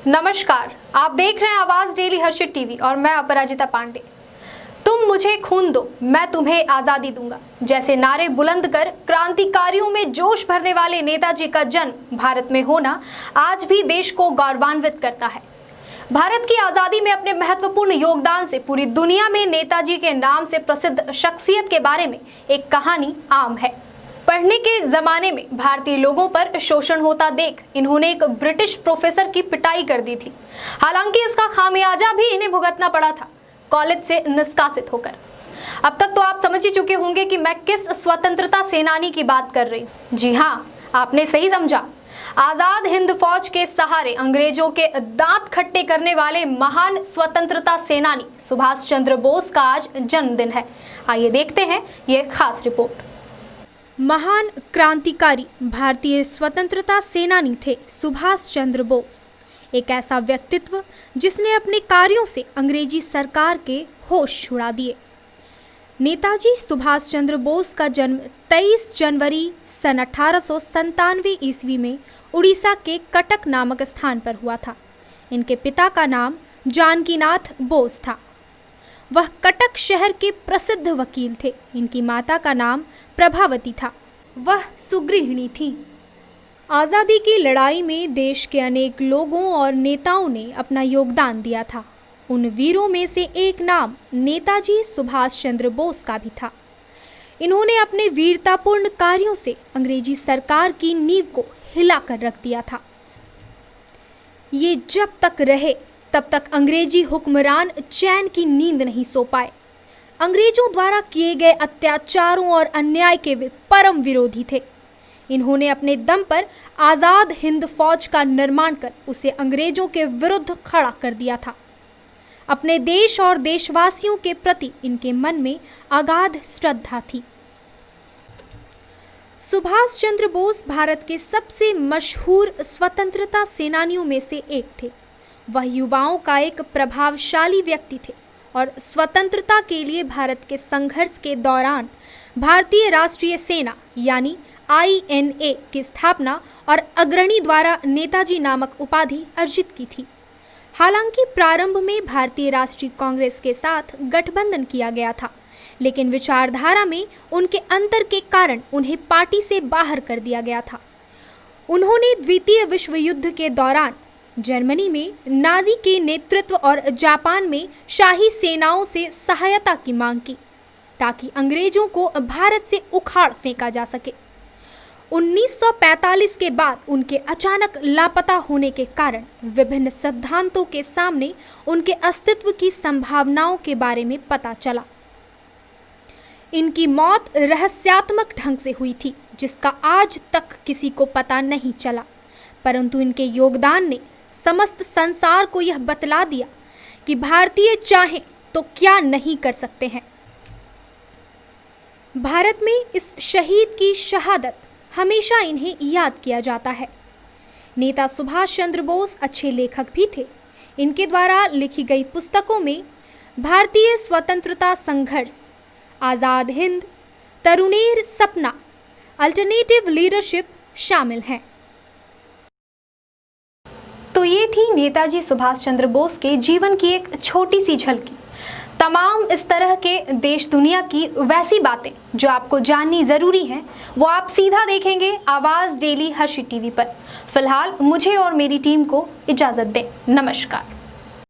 नमस्कार, आप देख रहे हैं आवाज डेली हर्षित टीवी और मैं अपराजिता पांडे। तुम मुझे खून दो, मैं तुम्हें आजादी दूंगा जैसे नारे बुलंद कर क्रांतिकारियों में जोश भरने वाले नेताजी का जन्म भारत में होना आज भी देश को गौरवान्वित करता है। भारत की आजादी में अपने महत्वपूर्ण योगदान से पूरी दुनिया में नेताजी के नाम से प्रसिद्ध शख्सियत के बारे में एक कहानी आम है। पढ़ने के जमाने में भारतीय लोगों पर शोषण होता देख इन्होंने एक ब्रिटिश प्रोफेसर की पिटाई कर दी थी। हालांकि इसका खामियाजा भी इन्हें भुगतना पड़ा था, कॉलेज से निष्कासित होकर। अब तक तो आप समझ ही चुके होंगे कि मैं किस स्वतंत्रता सेनानी की बात कर रही हूँ। जी हाँ, आपने सही समझा। आजाद हिंद फौज के सहारे अंग्रेजों के दांत खट्टे करने वाले महान स्वतंत्रता सेनानी सुभाष चंद्र बोस का आज जन्मदिन है। आइए देखते हैं ये खास रिपोर्ट। महान क्रांतिकारी भारतीय स्वतंत्रता सेनानी थे सुभाष चंद्र बोस, एक ऐसा व्यक्तित्व जिसने अपने कार्यों से अंग्रेजी सरकार के होश छुड़ा दिए। नेताजी सुभाष चंद्र बोस का जन्म 23 जनवरी सन 1897 ईस्वी में उड़ीसा के कटक नामक स्थान पर हुआ था। इनके पिता का नाम जानकीनाथ बोस था। वह कटक शहर के प्रसिद्ध वकील थे। इनकी माता का नाम प्रभावती था। वह सुगृहिणी थी। आज़ादी की लड़ाई में देश के अनेक लोगों और नेताओं ने अपना योगदान दिया था। उन वीरों में से एक नाम नेताजी सुभाष चंद्र बोस का भी था। इन्होंने अपने वीरतापूर्ण कार्यों से अंग्रेजी सरकार की नींव को हिलाकर रख दिया था। ये जब तक रहे तब तक अंग्रेजी हुक्मरान चैन की नींद नहीं सो पाए। अंग्रेजों द्वारा किए गए अत्याचारों और अन्याय के वे परम विरोधी थे। इन्होंने अपने दम पर आज़ाद हिंद फौज का निर्माण कर उसे अंग्रेजों के विरुद्ध खड़ा कर दिया था। अपने देश और देशवासियों के प्रति इनके मन में अगाध श्रद्धा थी। सुभाष चंद्र बोस भारत के सबसे मशहूर स्वतंत्रता सेनानियों में से एक थे। वह युवाओं का एक प्रभावशाली व्यक्ति थे और स्वतंत्रता के लिए भारत के संघर्ष के दौरान भारतीय राष्ट्रीय सेना यानी INA की स्थापना और अग्रणी द्वारा नेताजी नामक उपाधि अर्जित की थी। हालांकि प्रारंभ में भारतीय राष्ट्रीय कांग्रेस के साथ गठबंधन किया गया था, लेकिन विचारधारा में उनके अंतर के कारण उन्हें पार्टी से बाहर कर दिया गया था। उन्होंने द्वितीय विश्व युद्ध के दौरान जर्मनी में नाजी के नेतृत्व और जापान में शाही सेनाओं से सहायता की मांग की ताकि अंग्रेजों को भारत से उखाड़ फेंका जा सके। 1945 के बाद उनके अचानक लापता होने के कारण विभिन्न सिद्धांतों के सामने उनके अस्तित्व की संभावनाओं के बारे में पता चला। इनकी मौत रहस्यात्मक ढंग से हुई थी, जिसका आज तक किसी को पता नहीं चला, परंतु इनके योगदान ने समस्त संसार को यह बतला दिया कि भारतीय चाहें तो क्या नहीं कर सकते हैं। भारत में इस शहीद की शहादत हमेशा इन्हें याद किया जाता है। नेता सुभाष चंद्र बोस अच्छे लेखक भी थे। इनके द्वारा लिखी गई पुस्तकों में भारतीय स्वतंत्रता संघर्ष, आज़ाद हिंद, तरुणेर सपना, अल्टरनेटिव लीडरशिप शामिल हैं। तो ये थी नेताजी सुभाष चंद्र बोस के जीवन की एक छोटी सी झलकी। तमाम इस तरह के देश दुनिया की वैसी बातें जो आपको जाननी जरूरी हैं, वो आप सीधा देखेंगे आवाज डेली हर्षित टीवी पर। फिलहाल मुझे और मेरी टीम को इजाजत दें। नमस्कार।